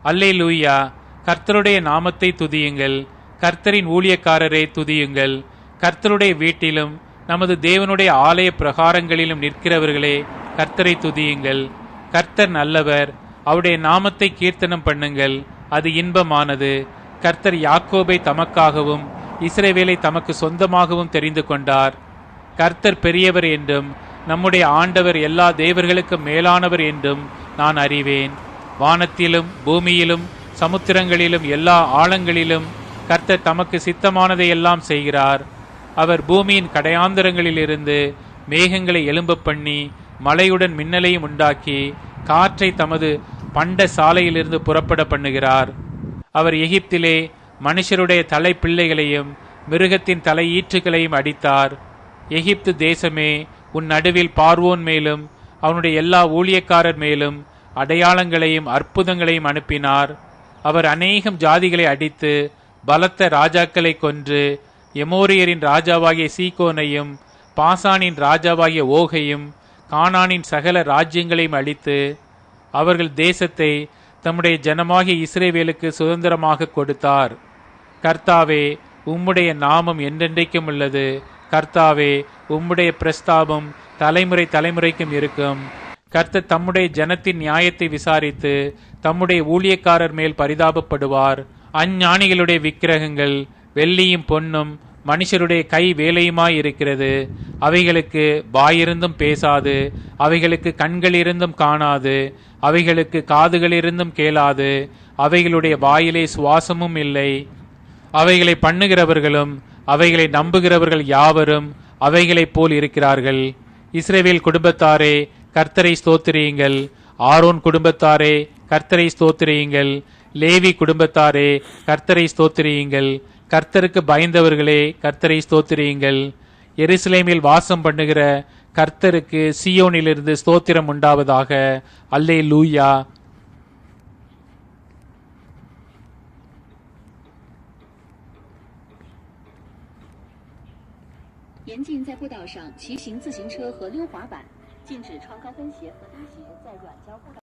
அல்லேலூயா. கர்த்தருடைய நாமத்தை துதியுங்கள். கர்த்தரின் ஊழியக்காரரை துதியுங்கள். கர்த்தருடைய வீட்டிலும் நமது தேவனுடைய ஆலய பிரகாரங்களிலும் நிற்கிறவர்களே, கர்த்தரை துதியுங்கள். கர்த்தர் நல்லவர், அவருடைய நாமத்தை கீர்த்தனம் பண்ணுங்கள், அது இன்பமானது. கர்த்தர் யாக்கோபை தமக்காகவும் இஸ்ரவேலை தமக்கு சொந்தமாகவும் தெரிந்து கொண்டார். கர்த்தர் பெரியவர் என்றும் நம்முடைய ஆண்டவர் எல்லா தேவர்களுக்கும் மேலானவர் என்றும் நான் அறிவேன். வானத்திலும் பூமியிலும் சமுத்திரங்களிலும் எல்லா ஆழங்களிலும் கர்த்தர் தமக்கு சித்தமானதை எல்லாம் செய்கிறார். அவர் பூமியின் கடையாந்தரங்களிலிருந்து மேகங்களை எழும்ப பண்ணி மழையுடன் மின்னலையும் உண்டாக்கி காற்றை தமது பண்ட சாலையிலிருந்து புறப்பட பண்ணுகிறார். அவர் எகிப்திலே மனுஷருடைய தலை பிள்ளைகளையும் மிருகத்தின் தலை ஈற்றுகளையும் அடித்தார். எகிப்து தேசமே, உன் நடுவில் பார்வோன் மேலும் அவனுடைய எல்லா ஊழியக்காரர் மேலும் அடையாளங்களையும் அற்புதங்களையும் அனுப்பினார். அவர் அநேகம் ஜாதிகளை அடித்து பலத்த ராஜாக்களை கொன்று எமோரியரின் ராஜாவாகிய சீகோனையும் பாசானின் ராஜாவாகிய ஓகையும் கானானின் சகல ராஜ்யங்களையும் அழித்து அவர்கள் தேசத்தை தம்முடைய ஜனமாகிய இஸ்ரவேலுக்கு சுதந்திரமாக கொடுத்தார். கர்த்தாவே, உம்முடைய நாமம் என்றென்றைக்கும் உள்ளது. கர்த்தாவே, உம்முடைய பிரஸ்தாபம் தலைமுறை தலைமுறைக்கும் இருக்கும். கர்த்தர் தம்முடைய ஜனத்தின் நியாயத்தை விசாரித்து தம்முடைய ஊழியக்காரர் மேல் பரிதாபப்படுவார். அஞ்ஞானிகளுடைய விக்கிரகங்கள் வெள்ளியும் பொன்னும் மனுஷருடைய கை வேலையுமாயிருக்கிறது. அவைகளுக்கு வாயிருந்தும் பேசாது, அவைகளுக்கு கண்கள் இருந்தும் காணாது, அவைகளுக்கு காதுகள் இருந்தும் கேளாது, அவைகளுடைய வாயிலே சுவாசமும் இல்லை. அவைகளை பண்ணுகிறவர்களும் அவைகளை நம்புகிறவர்கள் யாவரும் அவைகளைப் போல் இருக்கிறார்கள். இஸ்ரவேல் குடும்பத்தாரே, கர்த்தரை ஸ்தோத்திரியுங்கள். ஆரோன் குடும்பத்தாரே, கர்த்தரை ஸ்தோத்திரியுங்கள். லேவி குடும்பத்தாரே, கர்த்தரை ஸ்தோத்திரியுங்கள். கர்த்தருக்கு பயந்தவர்களே, கர்த்தரை ஸ்தோத்திரியுங்கள். எருசலேமில் வாசம் பண்ணுகிற கர்த்தருக்கு சீயோனிலிருந்து ஸ்தோத்திரம் உண்டாவதாக. அல்லேலூயா. 严禁在步道上骑行自行车和溜滑板，禁止穿高跟鞋和低鞋在软胶步道。